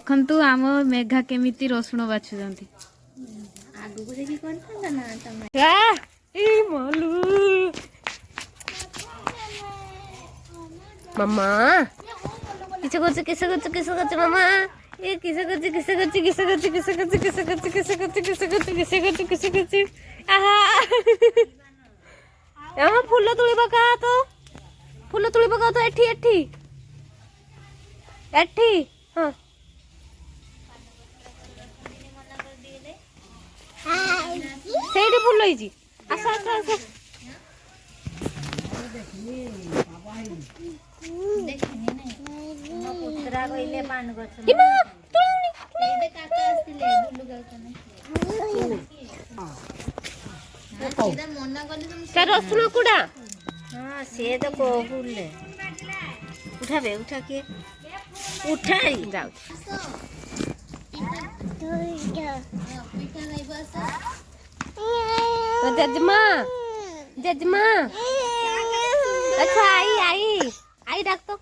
देखंतु आम मेघा केमिति रसुण बाछुचंती आगु को देखि कोन था ना तमे ए मोलू मम्मा किसे करछ मम्मा ये किसे आहा एमा फूल तुली पका तो एठी हां सेठी फूल होईची आसा देखनी नहीं मो पुत्रा कइले पान गछ इमा तुळुनी एदे काका आस्तिले बुलु गाउतने सीधा मना करले तुम ते रसुण कुडा हां से तो कहूले उठा के उठाई जाऊ पिठा नहीं बस तो जजमा अच्छा आई डाक तो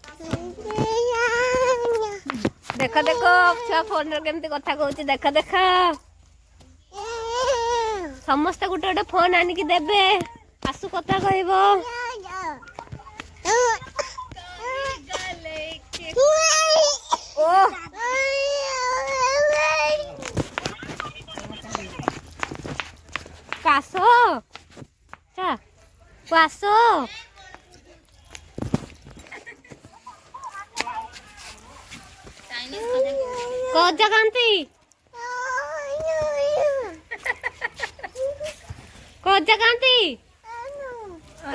देखो छुआ फोन केमती कथा कहूँ देख समस्ते गोटे गोटे फोन आनिकी देबे आसु कथा कहबो ओ कासो कासो कजा कांती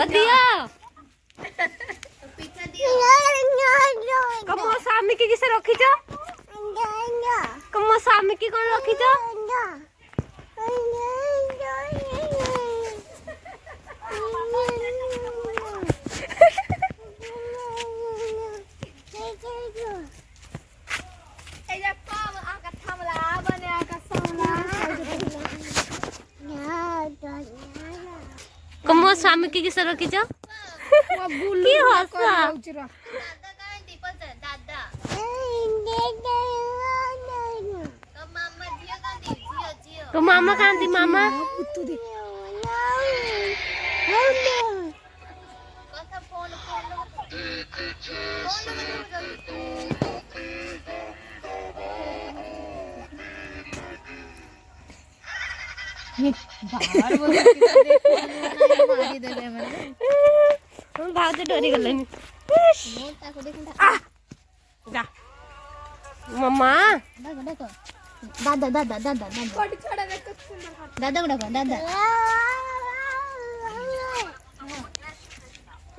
दियो पिठा दियो कम स्वामी की किसे रखिछ कम स्वामी की कोन रखिछ कम स्वामी की किसे रखिछ की हसा दादा काई दीपल दादा तो मामा कांती मामा कथा फोन भाउज डरी गलनी मम्मा दादा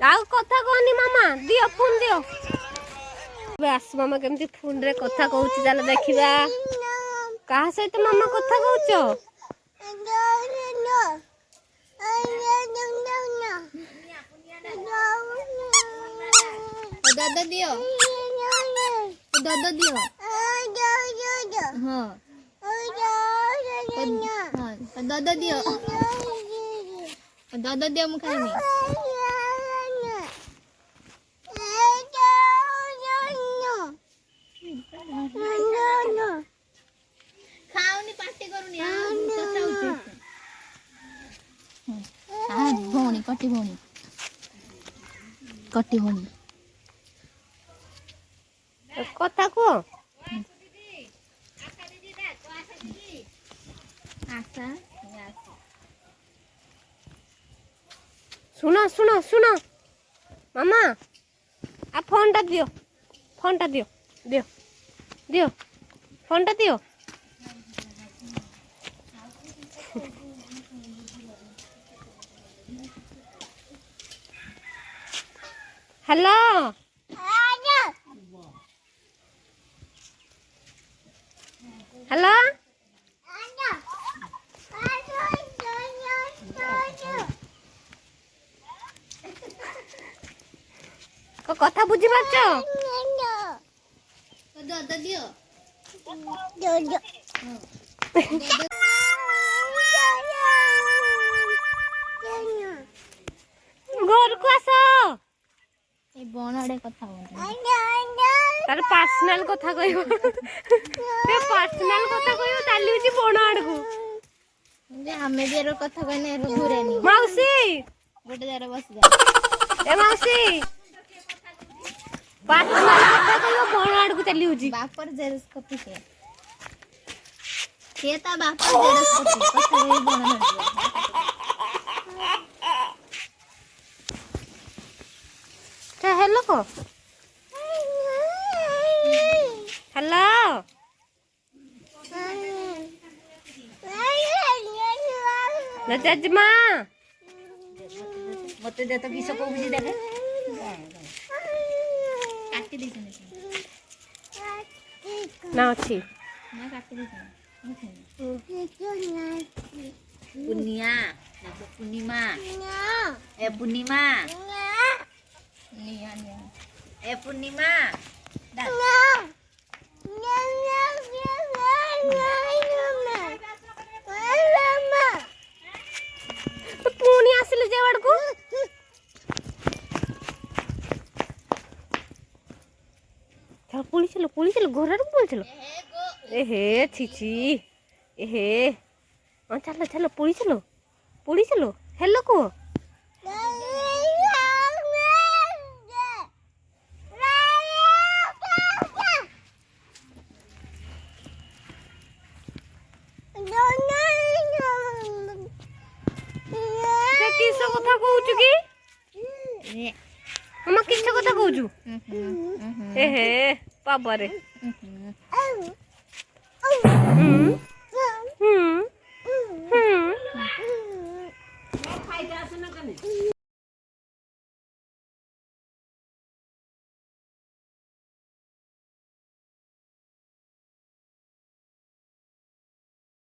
आउ कथा कहनी मामा दियो फोन दियो आस मामा केमती फोन रे कथा कहूची चल देखिबा कहा सहित मामा कथा कहूच दादा दियो हाँ दादा दियो मैं खाइनी खाऊनी पार्टी करूनी भौणी कटी भौणी कथा को सुनो मामा आ फोन टा दियो फोन टा दियो हेलो हेलो कथा बुझी पारछ दादा दियो घर को आस ए बन आड़े कथा ତାର ପର୍ସନାଲ କଥା କହିବ ସେ ପର୍ସନାଲ କଥା କହିବ ଚାଲିଛି ବଣ ଆଡକୁ ଆମେ ବି ଏର କଥା କହିନେ ଘୁରେନି ମାଉସୀ ଗୋଟେ ଜାଗାରେ ବସି ଏ ମାଉସୀ ପର୍ସନାଲ କଥା କହିବ ବଣ ଆଡକୁ ଚାଲି ହଉଛି ବାପର ଜେରକ୍ସ କପି ସେ ତା ବାପର ଜେରକ୍ସ କପି କଥା କହି ବଣ ହେଲୋ କ ହ୍ୟାଲୋ ଜେଜେମା ମତେ ଦେ ତ କିସ କହୁଛି ଦେଖେ କାଟି ଦେଇଛନ୍ତି ନା ଅଛି ନା କାଟି ଦେଇଛନ୍ତି ପୂର୍ଣ୍ଣିମା ପୂର୍ଣ୍ଣିମା ଏ ପୂର୍ଣ୍ଣିମା ଏ ପୂର୍ଣ୍ଣିମା ପୁଣି ଆସିଲେ ଯେ ଆଡକୁ পুলিছিল ঘোড়ার পুলিছিল এহে ছিছি এহে চালো চালো পুলিছিল হেলো কো কিস কথা কହୁଛୁ কি মামা কিস কথা কହୁଛୁ এহে বাবারে